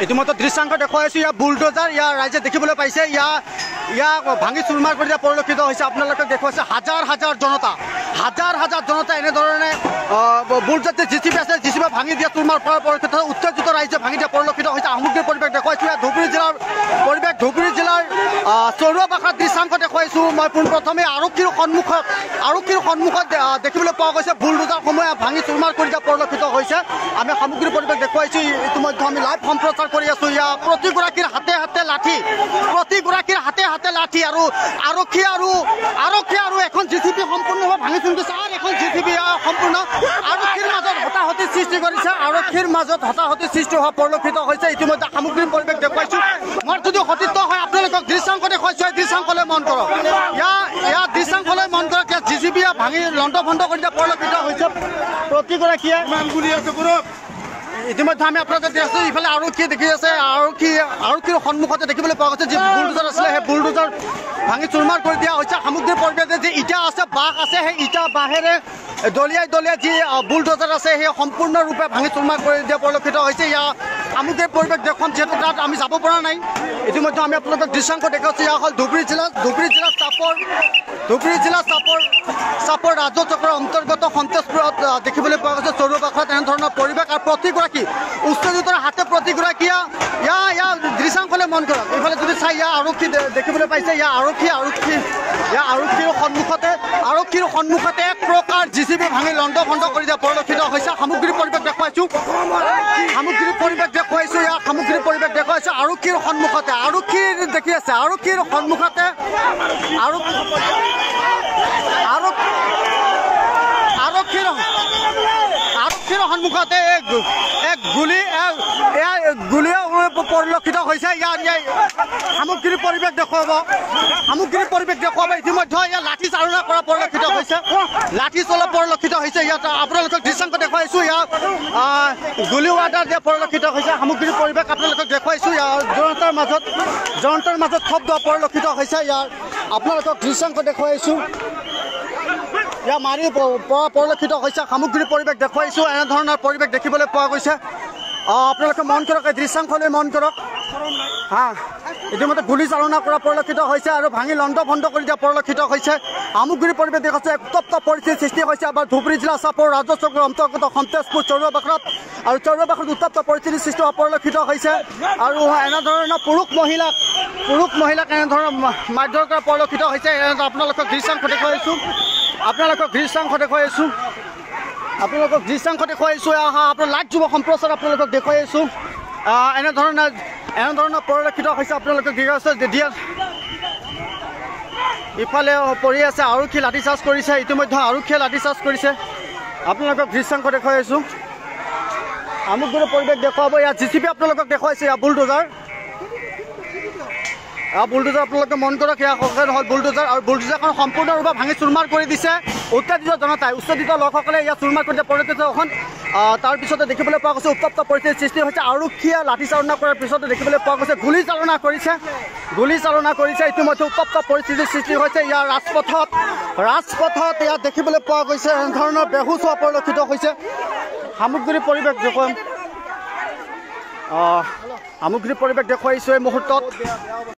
ইতিমধ্যে দৃশ্যাংশ দেখুৱাইছো ইয়াৰ বুলডোজাৰ ইয়াৰ ৰাইজে দেখিবলৈ পাইছে ইয়াক ভাঙি চুৰমাৰ কৰি দিয়া পৰিলক্ষিত হৈছে আপোনালোকে দেখুৱাইছে হাজাৰ হাজাৰ জনতা এনেধৰণে বুলডোজাৰ জিচিপি আছে জিচিপি ভাঙি দিয়া চুৰমাৰ পৰা পৰিলক্ষিত উত্তেজিত ৰাইজে ভাঙি দিয়া পৰিলক্ষিত হৈছে সামগ্ৰিক পৰিৱেশ দেখুৱাইছো ইয়াত ধুবুৰী জিলাৰ পৰিৱেশ ধুবুৰী জিলাৰ চৰুৱাবাসাৰ দৃশ্যাংশ দেখুৱাইছো মই পোনপ্ৰথমে আৰক্ষীৰ সন্মুখত দেখিবলৈ পোৱা গৈছে বুলডোজাৰসমূহে ভাঙি চুৰমাৰ কৰি দিয়া পৰিলক্ষিত হৈছে আমি সামগ্ৰিক পৰিৱেশ দেখুৱাইছো ইতিমধ্যে আমি লাইভ সম্প্ৰচাৰ কৰি আছো ইয়াৰ প্ৰতিগৰাকীৰ হাতে হাতে লাঠি আৰু আৰক্ষী আৰু এখন জিচিপি সম্পূৰ্ণভাৱে ভাঙি চুৰিছে আৰু এখন জিচিপি সম্পূৰ্ণ আৰক্ষীৰ মাজত হতাহতি সৃষ্টি হোৱা পৰিলক্ষিত হৈছে ইতিমধ্যে সামগ্ৰিক পৰিৱেশ দেখুৱাইছো মই যদি সতীৰ্থ হয় আপোনালোকক দৃশ্যাংশ দেখুৱাইছো দৃশ্যাংশলৈ মন কৰক ইয়াৰ দৃশ্যাংশলৈ মন কৰক ইয়াত জিচিপি ভাঙি লণ্ড ভণ্ড কৰি দিয়া পৰিলক্ষিত হৈছে প্ৰতিগৰাকীয়ে ইতিমধ্যে আমি আপোনালোকে দেখি আছো ইফালে আৰক্ষী দেখি আছে আৰক্ষীৰ সন্মুখতে দেখিবলৈ পোৱা গৈছে যি বুলডোজাৰ আছিলে সেই বুলডোজাৰ ভাঙি চুৰমাৰ কৰি দিয়া হৈছে সামগ্ৰিক পৰিৱেশে যি ইটা আছে বাঁহ আছে সেই ইটা বাঁহেৰে দলিয়াই যি বুলডোজাৰ আছে সেই সম্পূৰ্ণৰূপে ভাঙি চুৰমাৰ কৰি দিয়া পৰিলক্ষিত হৈছে ইয়াৰ সামগ্ৰিক পৰিৱেশ দেখুৱাম যিহেতু তাত আমি যাব পৰা নাই ইতিমধ্যে আমি আপোনালোকক দৃশ্যাংশ দেখুৱাইছো এয়া হ'ল ধুবুৰী জিলা চাপৰ ৰাজ্য চক্ৰৰ অন্তৰ্গত সন্তোষপুৰত দেখিবলৈ পোৱা গৈছে চৰুৱাবাসাত এনেধৰণৰ পৰিৱেশ আৰু প্ৰতিগৰাকী উত্তেজিতৰ হাতে প্ৰতিগৰাকীয়ে ইয়াৰ দৃশ্যাংশলৈ মন কৰক এইফালে যদি চাই ইয়াৰ আৰক্ষী দেখিবলৈ পাইছে ইয়াৰ আৰক্ষীৰ সন্মুখতে এক প্ৰকাৰ জিচিপি ভাঙি লণ্ড ভণ্ড কৰি দিয়া পৰিলক্ষিত হৈছে সামগ্ৰিক পৰিৱেশ দেখুৱাইছো আৰক্ষীৰ সন্মুখতে আৰক্ষীৰ দেখি আছে আৰক্ষীৰ সন্মুখতে এক গুলীয়া পৰিলক্ষিত হৈছে ইয়াৰ সামগ্ৰিক পৰিৱেশ দেখুৱাব ইতিমধ্যে ইয়াত লাঠি চালনা কৰা পৰিলক্ষিত হৈছে ইয়াত আপোনালোকক দৃশ্যাংশ দেখুৱাইছো ইয়াত গুলী ৱাৰ্ডাৰ দিয়া পৰিলক্ষিত হৈছে সামগ্ৰিক পৰিৱেশ আপোনালোকক দেখুৱাইছো ইয়াৰ জনতাৰ মাজত শব্দ পৰিলক্ষিত হৈছে ইয়াৰ আপোনালোকক দৃশ্যাংশ দেখুৱাইছো ইয়াৰ মাৰি পৰা পৰিলক্ষিত হৈছে সামগ্ৰিক পৰিৱেশ দেখুৱাইছো এনেধৰণৰ পৰিৱেশ দেখিবলৈ পোৱা গৈছে আপোনালোকে মন কৰক এই দৃশ্যাংশলৈ মন কৰক ইতিমধ্যে গুলী চালনা কৰা পৰিলক্ষিত হৈছে আৰু ভাঙি লণ্ড ভণ্ড কৰি দিয়া পৰিলক্ষিত হৈছে সামগ্ৰিক পৰিৱেশ দেখাইছে উত্তপ্ত পৰিস্থিতিৰ সৃষ্টি হৈছে আমাৰ ধুবুৰী জিলা চাপৰ ৰাজ্য চক্ৰৰ অন্তৰ্গত সন্তোষপুৰ চৰুৱাবাসাত উত্তপ্ত পৰিস্থিতিৰ সৃষ্টি হোৱা পৰিলক্ষিত হৈছে আৰু এনেধৰণৰ পুৰুষ মহিলাক এনেধৰণৰ মাৰধৰ কৰা পৰিলক্ষিত হৈছে আপোনালোকক দৃশ্যাংশ দেখুৱাইছো আপোনাৰ লাইভ যুৱ সম্প্ৰচাৰ আপোনালোকক দেখুৱাইছো এনেধৰণৰ পৰিলক্ষিত হৈছে আপোনালোকক ইফালে পৰি আছে আৰক্ষী লাঠিচাৰ্জ কৰিছে ইতিমধ্যে আৰক্ষীয়ে লাঠিচাৰ্জ কৰিছে আপোনালোকক দৃশ্যাংশ দেখুৱাইছো সামগ্ৰিক পৰিৱেশ দেখুৱাব ইয়াত জিচিপি আপোনালোকক দেখুৱাইছে ইয়াৰ বুলডোজাৰ আপোনালোকে মন কৰক ইয়াৰ হ'ল বুলডোজাৰ আৰু বুলডোজাৰখন সম্পূৰ্ণৰূপে ভাঙি চুৰমাৰ কৰি দিছে উত্তেজিত লোকসকলে ইয়াত চুৰমাৰ কৰি দিয়া পৰিলক্ষিত এখন তাৰপিছতে দেখিবলৈ পোৱা গৈছে উত্তপ্ত পৰিস্থিতিৰ সৃষ্টি হৈছে আৰক্ষীয়ে লাঠিচালনা কৰাৰ পিছতে দেখিবলৈ পোৱা গৈছে গুলী চালনা কৰিছে ইতিমধ্যে উত্তপ্ত পৰিস্থিতিৰ সৃষ্টি হৈছে ইয়াৰ ৰাজপথত ইয়াত দেখিবলৈ পোৱা গৈছে এনেধৰণৰ বেহুচ হোৱা পৰিলক্ষিত হৈছে সামগ্ৰিক পৰিৱেশ দেখুৱাইছো এই মুহূৰ্তত